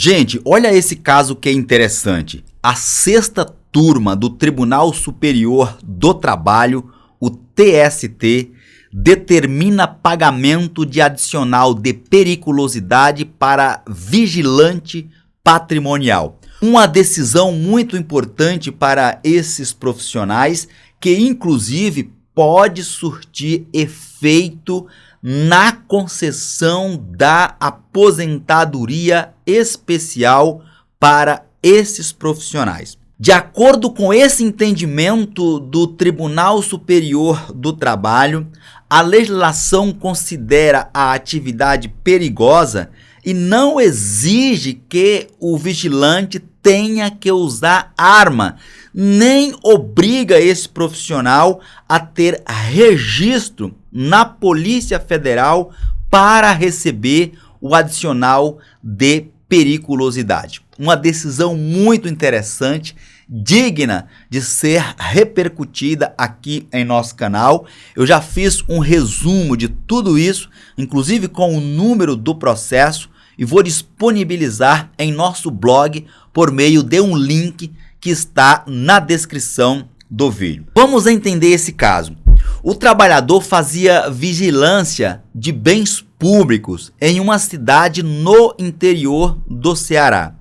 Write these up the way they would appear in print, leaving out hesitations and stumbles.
Gente, olha esse caso que é interessante. A sexta turma do Tribunal Superior do Trabalho, o TST, determina pagamento de adicional de periculosidade para vigilante patrimonial. Uma decisão muito importante para esses profissionais que, inclusive, pode surtir efeito na concessão da aposentadoria especial para esses profissionais. De acordo com esse entendimento do Tribunal Superior do Trabalho, a legislação considera a atividade perigosa e não exige que o vigilante tenha que usar arma, nem obriga esse profissional a ter registro na Polícia Federal para receber o adicional de periculosidade. Uma decisão muito interessante, digna de ser repercutida aqui em nosso canal. Eu já fiz um resumo de tudo isso, inclusive com o número do processo, e vou disponibilizar em nosso blog por meio de um link que está na descrição do vídeo. Vamos entender esse caso. O trabalhador fazia vigilância de bens públicos em uma cidade no interior do Ceará.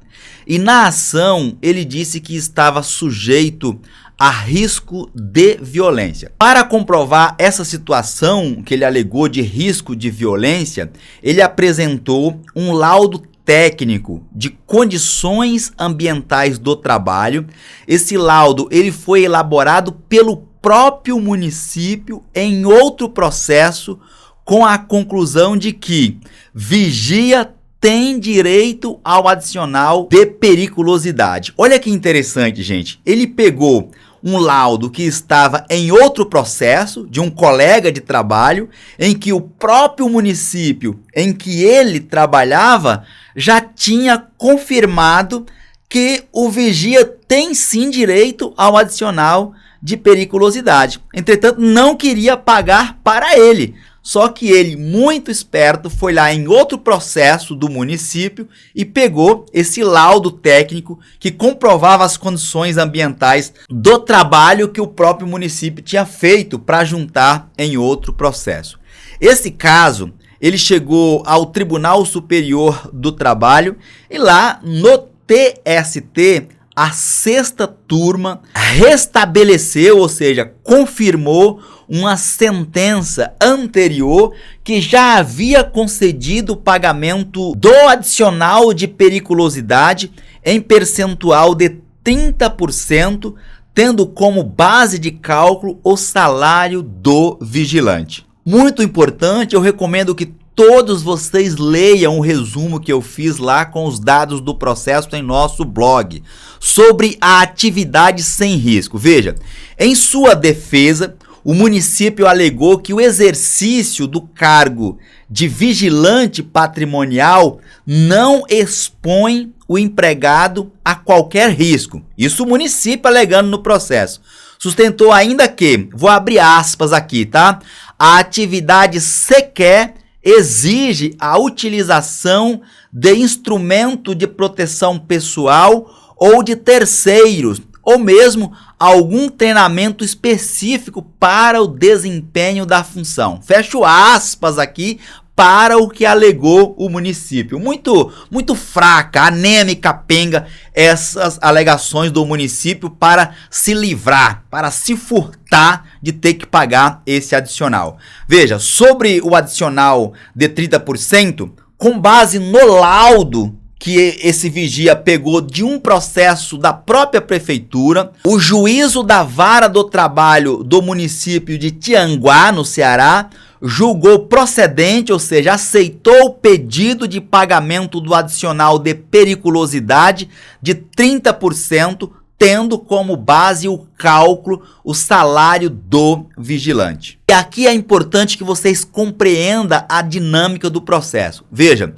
E na ação ele disse que estava sujeito a risco de violência. Para comprovar essa situação que ele alegou de risco de violência, ele apresentou um laudo técnico de condições ambientais do trabalho. Esse laudo ele foi elaborado pelo próprio município em outro processo, com a conclusão de que vigia tem direito ao adicional de periculosidade. Olha que interessante, gente. Ele pegou um laudo que estava em outro processo, de um colega de trabalho, em que o próprio município em que ele trabalhava já tinha confirmado que o vigia tem sim direito ao adicional de periculosidade. Entretanto, não queria pagar para ele. Só que ele, muito esperto, foi lá em outro processo do município e pegou esse laudo técnico que comprovava as condições ambientais do trabalho que o próprio município tinha feito para juntar em outro processo. Esse caso, ele chegou ao Tribunal Superior do Trabalho e lá no TST, a sexta turma restabeleceu, ou seja, confirmou uma sentença anterior que já havia concedido o pagamento do adicional de periculosidade em percentual de 30%, tendo como base de cálculo o salário do vigilante. Muito importante, eu recomendo que todos vocês leiam o resumo que eu fiz lá com os dados do processo em nosso blog sobre a atividade sem risco. Veja, em sua defesa, o município alegou que o exercício do cargo de vigilante patrimonial não expõe o empregado a qualquer risco. Isso o município alegando no processo. Sustentou ainda que, vou abrir aspas aqui, tá? A atividade sequer exige a utilização de instrumento de proteção pessoal ou de terceiros, ou mesmo algum treinamento específico para o desempenho da função. Fecho aspas aqui para o que alegou o município. Muito fraca, anêmica, capenga essas alegações do município para se livrar, para se furtar de ter que pagar esse adicional. Veja, sobre o adicional de 30%, com base no laudo que esse vigia pegou de um processo da própria prefeitura, o juízo da vara do trabalho do município de Tianguá, no Ceará, julgou procedente, ou seja, aceitou o pedido de pagamento do adicional de periculosidade de 30%, tendo como base o cálculo, o salário do vigilante. E aqui é importante que vocês compreendam a dinâmica do processo. Veja,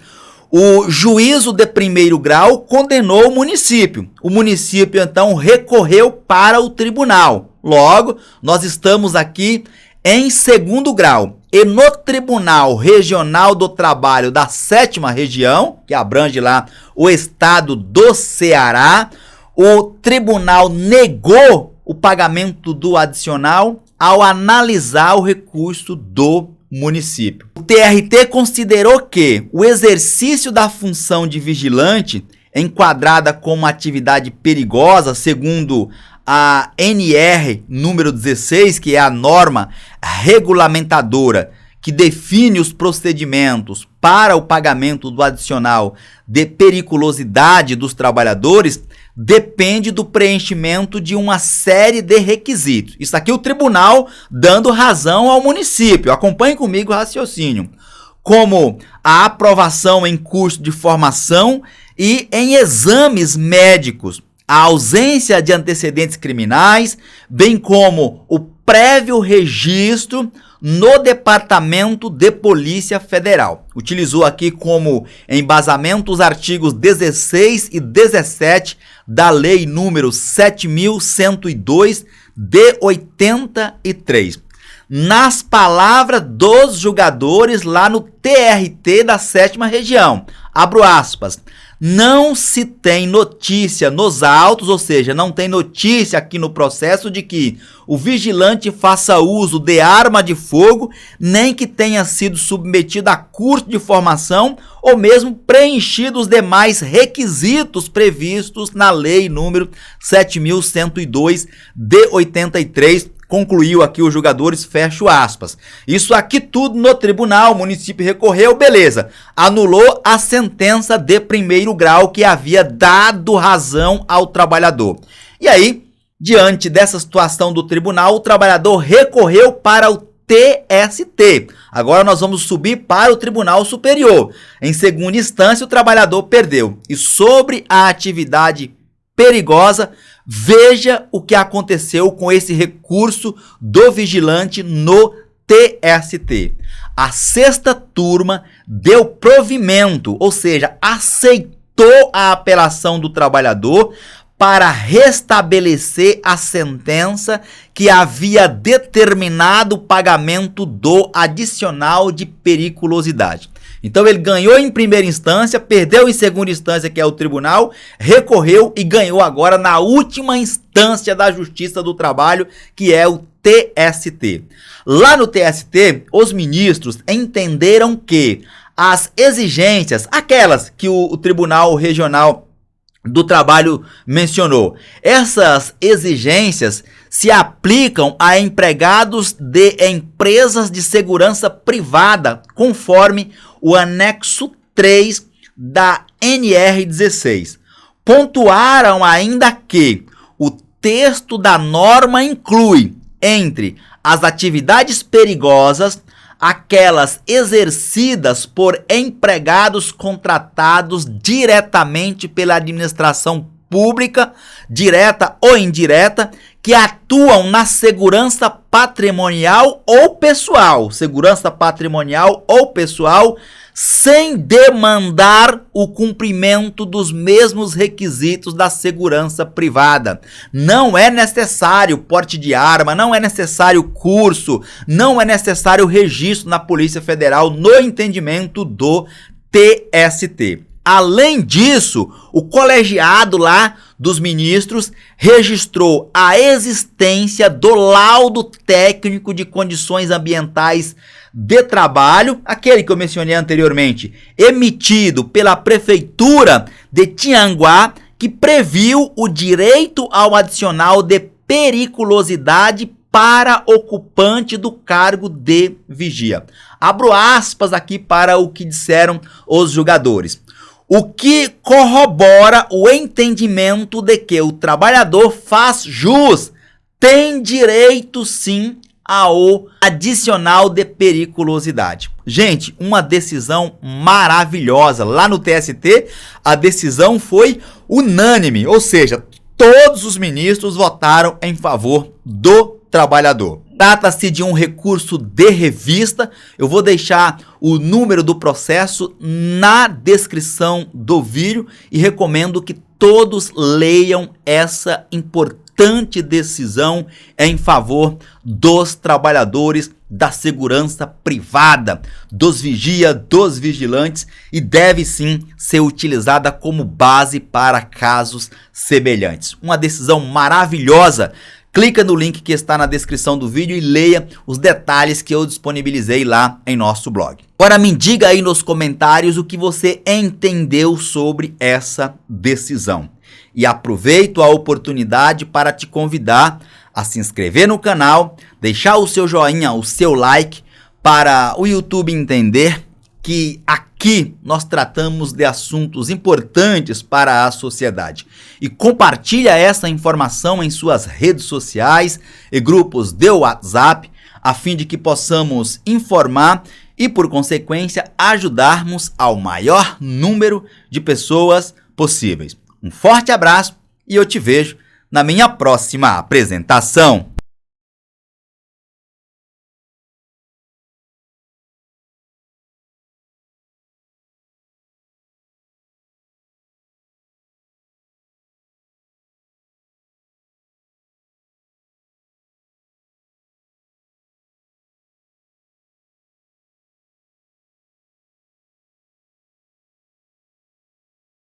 o juízo de primeiro grau condenou o município. O município, então, recorreu para o tribunal. Logo, nós estamos aqui em segundo grau. e no Tribunal Regional do Trabalho da 7ª Região, que abrange lá o estado do Ceará, o tribunal negou o pagamento do adicional ao analisar o recurso do município. O TRT considerou que o exercício da função de vigilante, enquadrada como atividade perigosa, segundo a NR número 16, que é a norma regulamentadora que define os procedimentos para o pagamento do adicional de periculosidade dos trabalhadores, depende do preenchimento de uma série de requisitos. Isso aqui é o tribunal dando razão ao município. Acompanhe comigo o raciocínio. Como a aprovação em curso de formação e em exames médicos, a ausência de antecedentes criminais, bem como o prévio registro no Departamento de Polícia Federal. Utilizou aqui como embasamento os artigos 16 e 17 da Lei número 7.102 de 83. Nas palavras dos julgadores lá no TRT da 7ª Região, abro aspas, não se tem notícia nos autos, ou seja, não tem notícia aqui no processo de que o vigilante faça uso de arma de fogo, nem que tenha sido submetido a curso de formação ou mesmo preenchido os demais requisitos previstos na Lei número 7.102 de 83. Concluiu aqui os julgadores, fecho aspas. Isso aqui tudo no tribunal, o município recorreu, beleza. Anulou a sentença de primeiro grau que havia dado razão ao trabalhador. E aí, diante dessa situação do tribunal, o trabalhador recorreu para o TST. Agora nós vamos subir para o Tribunal Superior. Em segunda instância, o trabalhador perdeu. E sobre a atividade perigosa, veja o que aconteceu com esse recurso do vigilante no TST. A 6ª turma deu provimento, ou seja, aceitou a apelação do trabalhador para restabelecer a sentença que havia determinado o pagamento do adicional de periculosidade. Então ele ganhou em primeira instância, perdeu em segunda instância, que é o tribunal, recorreu e ganhou agora na última instância da Justiça do Trabalho, que é o TST. Lá no TST, os ministros entenderam que as exigências, aquelas que o Tribunal Regional do Trabalho mencionou, essas exigências se aplicam a empregados de empresas de segurança privada, conforme o anexo 3 da NR16. Pontuaram ainda que o texto da norma inclui, entre as atividades perigosas, aquelas exercidas por empregados contratados diretamente pela administração pública, direta ou indireta, que atuam na segurança patrimonial ou pessoal, sem demandar o cumprimento dos mesmos requisitos da segurança privada. Não é necessário porte de arma, não é necessário curso, não é necessário registro na Polícia Federal no entendimento do TST. Além disso, o colegiado lá dos ministros registrou a existência do laudo técnico de condições ambientais de trabalho, aquele que eu mencionei anteriormente, emitido pela Prefeitura de Tianguá, que previu o direito ao adicional de periculosidade para ocupante do cargo de vigia. Abro aspas aqui para o que disseram os julgadores. O que corrobora o entendimento de que o trabalhador faz jus, tem direito sim ao adicional de periculosidade. Gente, uma decisão maravilhosa. Lá no TST, a decisão foi unânime, ou seja, todos os ministros votaram em favor do trabalhador. Trata-se de um recurso de revista. Eu vou deixar o número do processo na descrição do vídeo e recomendo que todos leiam essa importante importante decisão em favor dos trabalhadores da segurança privada, dos vigia, dos vigilantes, e deve sim ser utilizada como base para casos semelhantes. Uma decisão maravilhosa. Clica no link que está na descrição do vídeo e leia os detalhes que eu disponibilizei lá em nosso blog. Agora me diga aí nos comentários o que você entendeu sobre essa decisão. E aproveito a oportunidade para te convidar a se inscrever no canal, deixar o seu joinha, o seu like, para o YouTube entender que aqui nós tratamos de assuntos importantes para a sociedade. E compartilha essa informação em suas redes sociais e grupos de WhatsApp, a fim de que possamos informar e, por consequência, ajudarmos ao maior número de pessoas possíveis. Um forte abraço e eu te vejo na minha próxima apresentação.